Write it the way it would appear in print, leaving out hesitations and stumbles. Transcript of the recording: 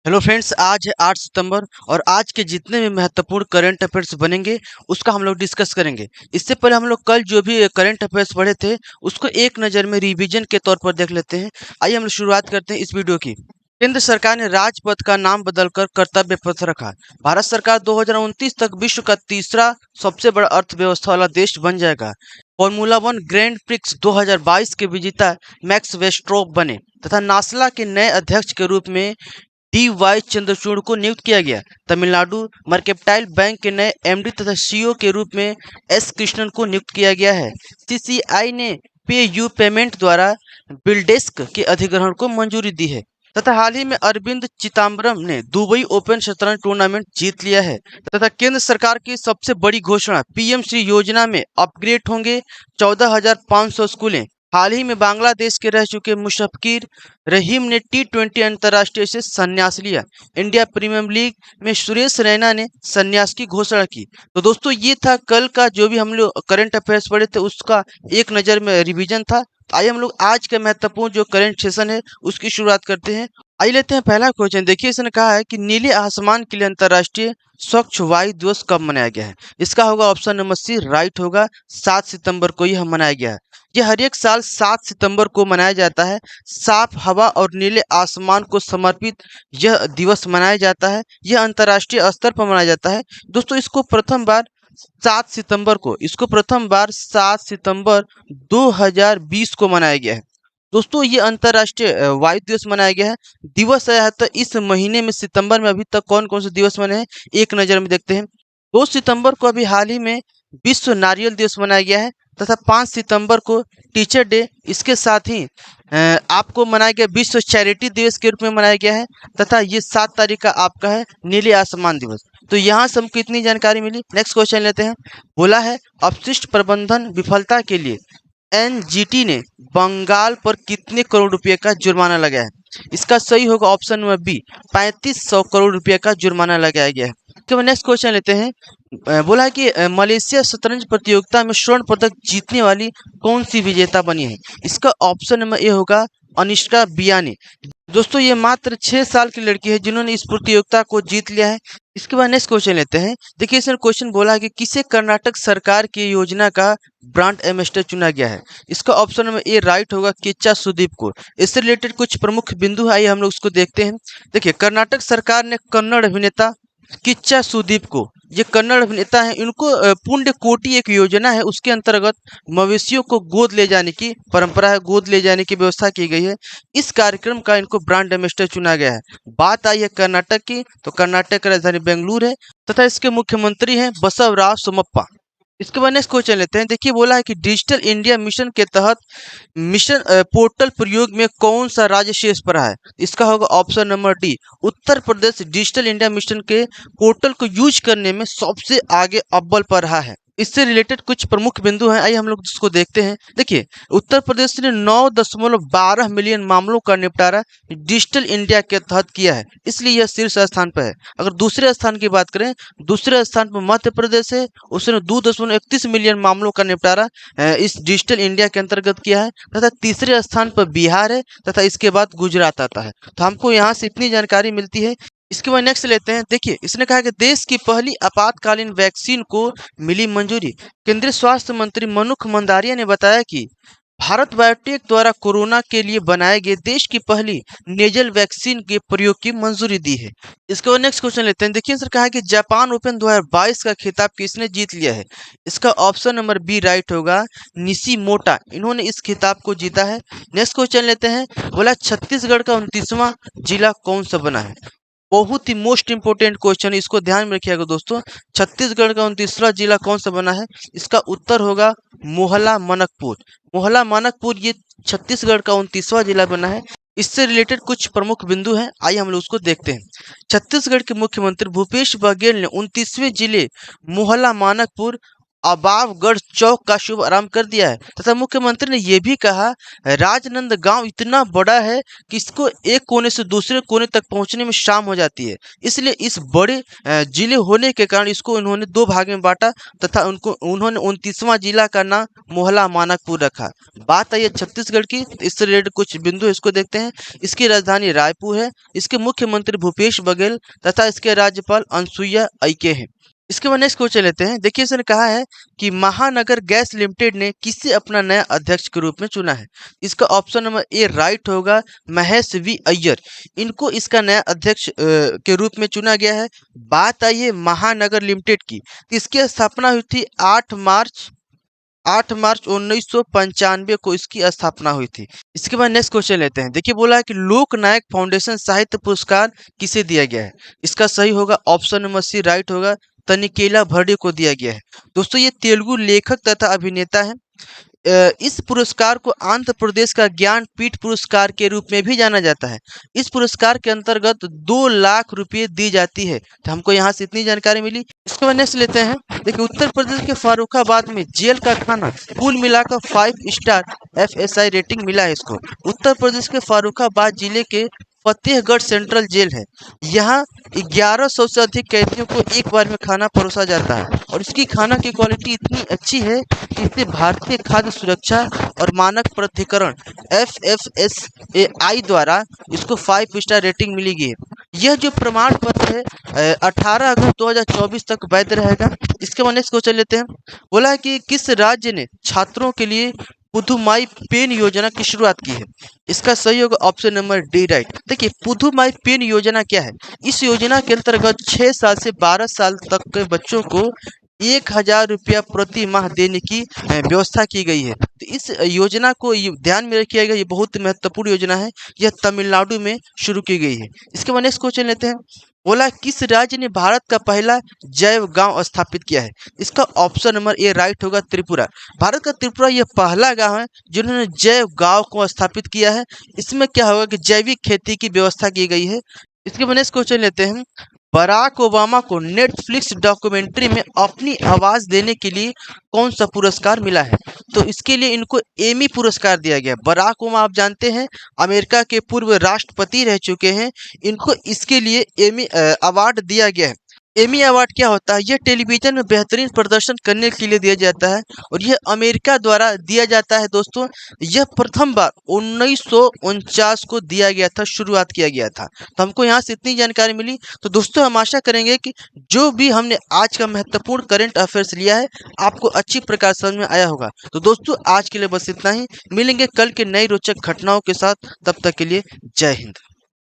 Hello friends, आज है 8 सितंबर और आज के जितने भी महत्वपूर्ण करंट अफेयर्स बनेंगे उसका हम लोग डिस्कस करेंगे। इससे पहले हम लोग कल जो भी करंट अफेयर्स पढ़े थे उसको एक नज़र में रिवीजन के तौर पर देख लेते हैं। आइए हम लोग शुरुआत करते हैं इस वीडियो की। केंद्र सरकार ने राजपथ का नाम बदलकर कर्तव्य पथ रखा। भारत सरकार 2029 तक विश्व का तीसरा सबसे बड़ा अर्थव्यवस्था वाला देश बन जाएगा। फॉर्मूला वन ग्रैंड प्रिक्स 2022 के विजेता मैक्स वेस्ट्रोप बने तथा नासला के नए अध्यक्ष के रूप में डी वाई चंद्रचूड़ को नियुक्त किया गया। तमिलनाडु मर्केंटाइल बैंक के नए एमडी तथा सीईओ के रूप में एस कृष्णन को नियुक्त किया गया है। सीसीआई ने पे यू पेमेंट द्वारा बिल्डेस्क के अधिग्रहण को मंजूरी दी है तथा हाल ही में अरविंद चिदम्बरम ने दुबई ओपन शतरंज टूर्नामेंट जीत लिया है। तथा केंद्र सरकार की सबसे बड़ी घोषणा, पीएम श्री योजना में अपग्रेड होंगे 14,500 स्कूलें। हाल ही में बांग्लादेश के रह चुके मुशफिकुर रहीम ने T20 अंतर्राष्ट्रीय से संन्यास लिया। इंडिया प्रीमियर लीग में सुरेश रैना ने संन्यास की घोषणा की। तो दोस्तों, ये था कल का जो भी हम लोग करंट अफेयर्स पढ़े थे उसका एक नज़र में रिवीजन था। आइए हम लोग आज के महत्वपूर्ण जो करंट सेशन है उसकी शुरुआत करते हैं। आइए लेते हैं पहला क्वेश्चन। देखिए, इसने कहा है कि नीले आसमान के लिए अंतर्राष्ट्रीय स्वच्छ वायु दिवस कब मनाया गया है। इसका होगा ऑप्शन नंबर सी, राइट होगा। 7 सितंबर को यह मनाया गया है। यह हर एक साल 7 सितंबर को मनाया जाता है। साफ हवा और नीले आसमान को समर्पित यह दिवस मनाया जाता है। यह अंतर्राष्ट्रीय स्तर पर मनाया जाता है। दोस्तों, इसको प्रथम बार 7 सितंबर 2020 को मनाया गया है। दोस्तों, ये अंतर्राष्ट्रीय वायु दिवस मनाया गया है। दिवस आया है तो इस महीने में सितंबर में अभी तक कौन कौन से दिवस मने हैं एक नज़र में देखते हैं। 2 सितंबर को अभी हाल ही में विश्व नारियल दिवस मनाया गया है तथा 5 सितंबर को टीचर डे, इसके साथ ही आपको मनाया गया विश्व चैरिटी दिवस के रूप में मनाया गया है तथा ये 7 तारीख का आपका है नीले आसमान दिवस। तो यहाँ से हमको इतनी जानकारी मिली। नेक्स्ट क्वेश्चन लेते हैं। बोला है अपशिष्ट प्रबंधन विफलता के लिए एनजीटी ने बंगाल पर कितने करोड़ रुपए का जुर्माना लगाया है। इसका सही होगा ऑप्शन नंबर बी, 3500 करोड़ रुपए का जुर्माना लगाया गया है। तो नेक्स्ट क्वेश्चन लेते हैं। बोला है कि मलेशिया शतरंज प्रतियोगिता में स्वर्ण पदक जीतने वाली कौन सी विजेता बनी है। इसका ऑप्शन नंबर ए होगा अनिष्का बियानी। दोस्तों, ये मात्र 6 साल की लड़की है जिन्होंने इस प्रतियोगिता को जीत लिया है। इसके बाद नेक्स्ट क्वेश्चन लेते हैं। देखिए, इसमें क्वेश्चन बोला है कि किसे कर्नाटक सरकार की योजना का ब्रांड एम्बेसडर चुना गया है। इसका ऑप्शन नंबर ए राइट होगा, किच्चा सुदीप को। इससे रिलेटेड कुछ प्रमुख बिंदु है, आइए हम लोग उसको देखते हैं। देखिए, कर्नाटक सरकार ने कन्नड़ अभिनेता किच्चा सुदीप को, ये कन्नड़ अभिनेता हैं, इनको पुण्य कोटि एक योजना है उसके अंतर्गत मवेशियों को गोद ले जाने की परंपरा है, गोद ले जाने की व्यवस्था की गई है। इस कार्यक्रम का इनको ब्रांड एम्बेसडर चुना गया है। बात आई है कर्नाटक की, तो कर्नाटक की राजधानी बेंगलुरु है तथा इसके मुख्यमंत्री हैं बसवराज सोमप्पा। इसके बाद नेक्स्ट क्वेश्चन लेते हैं। देखिए, बोला है कि डिजिटल इंडिया मिशन के तहत मिशन पोर्टल प्रयोग में कौन सा राज्य शीर्ष पर है। इसका होगा option number D, Uttar Pradesh digital India mission के पोर्टल को यूज करने में सबसे आगे अव्वल पर रहा है। इससे रिलेटेड कुछ प्रमुख बिंदु हैं, आइए हम लोग इसको देखते हैं। देखिए, उत्तर प्रदेश ने 9.12 मिलियन मामलों का निपटारा डिजिटल इंडिया के तहत किया है, इसलिए यह शीर्ष स्थान पर है। अगर दूसरे स्थान की बात करें, दूसरे स्थान पर मध्य प्रदेश है, उसने 2.31 मिलियन मामलों का निपटारा इस डिजिटल इंडिया के अंतर्गत किया है तथा तीसरे स्थान पर बिहार है तथा इसके बाद गुजरात आता है। तो हमको यहाँ से इतनी जानकारी मिलती है। इसके बाद नेक्स्ट लेते हैं। देखिए, इसने कहा कि देश की पहली आपातकालीन वैक्सीन को मिली मंजूरी। केंद्रीय स्वास्थ्य मंत्री मनुख मंडारिया ने बताया कि भारत बायोटेक द्वारा कोरोना के लिए बनाए गए देश की पहली नेजल वैक्सीन के प्रयोग की मंजूरी दी है। इसके बाद नेक्स्ट क्वेश्चन लेते हैं। देखिए, सर कहा है कि जापान ओपन 2022 का खिताब किसने जीत लिया है। इसका ऑप्शन नंबर बी राइट होगा, निशिमोटो, इन्होंने इस खिताब को जीता है। नेक्स्ट क्वेश्चन लेते हैं। बोला छत्तीसगढ़ का 29वां जिला कौन सा बना है। बहुत ही मोस्ट इंपोर्टेंट क्वेश्चन, इसको ध्यान में रखिएगा दोस्तों। छत्तीसगढ़ का 29वां जिला कौन सा बना है। इसका उत्तर होगा मोहला मनकपुर। मोहला मनकपुर ये छत्तीसगढ़ का 29वां जिला बना है। इससे रिलेटेड कुछ प्रमुख बिंदु हैं, आइए हम लोग उसको देखते हैं। छत्तीसगढ़ के मुख्यमंत्री भूपेश बघेल ने 29वें जिले मोहला मानकपुर अबावगढ़ चौक का शुभारंभ कर दिया है तथा मुख्यमंत्री ने यह भी कहा, राजनांदगांव इतना बड़ा है कि इसको एक कोने से दूसरे कोने तक पहुंचने में शाम हो जाती है। इसलिए इस बड़े जिले होने के कारण इसको उन्होंने दो भाग में बांटा तथा उन्होंने 29वां जिला का नाम मोहला मानकपुर रखा। बात आई है छत्तीसगढ़ की, तो इससे रिलेटेड कुछ बिंदु इसको देखते हैं। इसकी राजधानी रायपुर है, इसके मुख्यमंत्री भूपेश बघेल तथा इसके राज्यपाल अनुसुईया उइके हैं। इसके बाद नेक्स्ट क्वेश्चन लेते हैं। देखिए इसने कहा है कि महानगर गैस लिमिटेड ने किसे अपना नया अध्यक्ष के रूप में चुना है। इसका ऑप्शन नंबर ए राइट होगा, महेश वी अय्यर। इनको इसका नया अध्यक्ष के रूप में चुना गया है। बात आई है महानगर लिमिटेड की, तो इसकी स्थापना हुई थी 8 मार्च 1995 को इसकी स्थापना हुई थी। इसके बाद नेक्स्ट क्वेश्चन लेते हैं। देखिए बोला है कि लोक नायक फाउंडेशन साहित्य पुरस्कार किसे दिया गया है। इसका सही होगा ऑप्शन नंबर सी राइट होगा, तनिकेला भरणे को दिया गया है। दोस्तों ये तेलुगु लेखक तथा अभिनेता है। इस पुरस्कार को आंध्र प्रदेश का ज्ञानपीठ पुरस्कार के रूप में भी जाना जाता है। इस पुरस्कार के अंतर्गत 2 लाख रुपए दी जाती है। तो हमको यहाँ से इतनी जानकारी मिली। इसके बाद नेक्स्ट लेते हैं। देखिए उत्तर प्रदेश के फारुखाबाद में जेल का खाना कुल मिलाकर 5 स्टार FSI रेटिंग मिला है इसको। उत्तर प्रदेश के फारुखाबाद जिले के फतेहगढ़ सेंट्रल जेल है। यहाँ 1100 से अधिक कैदियों को एक बार में खाना परोसा जाता है और इसकी खाना की क्वालिटी इतनी अच्छी है कि इसे भारतीय खाद्य सुरक्षा और मानक प्राधिकरण FFSAI द्वारा इसको 5 स्टार रेटिंग मिली गई है। यह जो प्रमाण पत्र है 18 अगस्त 2024 तक वैध रहेगा। इसके बाद नेक्स्ट क्वेश्चन लेते हैं। बोला है कि किस राज्य ने छात्रों के लिए पुधुमाई पेन योजना की शुरुआत की है। इसका सही होगा ऑप्शन नंबर डी राइट। देखिए पुधुमाई पेन योजना क्या है। इस योजना के अंतर्गत 6 साल से 12 साल तक के बच्चों को 1000 रुपया प्रति माह देने की व्यवस्था की गई है। तो इस योजना को ध्यान में रखिएगा, ये बहुत महत्वपूर्ण योजना है। यह तमिलनाडु में शुरू की गई है। इसके बाद नेक्स्ट क्वेश्चन लेते हैं। बोला किस राज्य ने भारत का पहला जैव गांव स्थापित किया है। इसका ऑप्शन नंबर ए राइट होगा, त्रिपुरा। भारत का त्रिपुरा यह पहला गांव है जिन्होंने जैव गांव को स्थापित किया है। इसमें क्या होगा कि जैविक खेती की व्यवस्था की गई है। इसके बाद नेक्स्ट क्वेश्चन लेते हैं। बराक ओबामा को नेटफ्लिक्स डॉक्यूमेंट्री में अपनी आवाज देने के लिए कौन सा पुरस्कार मिला है। तो इसके लिए इनको एमी पुरस्कार दिया गया। बराक ओबामा आप जानते हैं अमेरिका के पूर्व राष्ट्रपति रह चुके हैं। इनको इसके लिए एमी अवार्ड दिया गया है। एमी अवार्ड क्या होता है, यह टेलीविजन में बेहतरीन प्रदर्शन करने के लिए दिया जाता है और यह अमेरिका द्वारा दिया जाता है। दोस्तों यह प्रथम बार 1949 को दिया गया था, शुरुआत किया गया था। तो हमको यहाँ से इतनी जानकारी मिली। तो दोस्तों हम आशा करेंगे कि जो भी हमने आज का महत्वपूर्ण करंट अफेयर्स लिया है आपको अच्छी प्रकार समझ में आया होगा। तो दोस्तों आज के लिए बस इतना ही। मिलेंगे कल के नई रोचक घटनाओं के साथ, तब तक के लिए जय हिंद।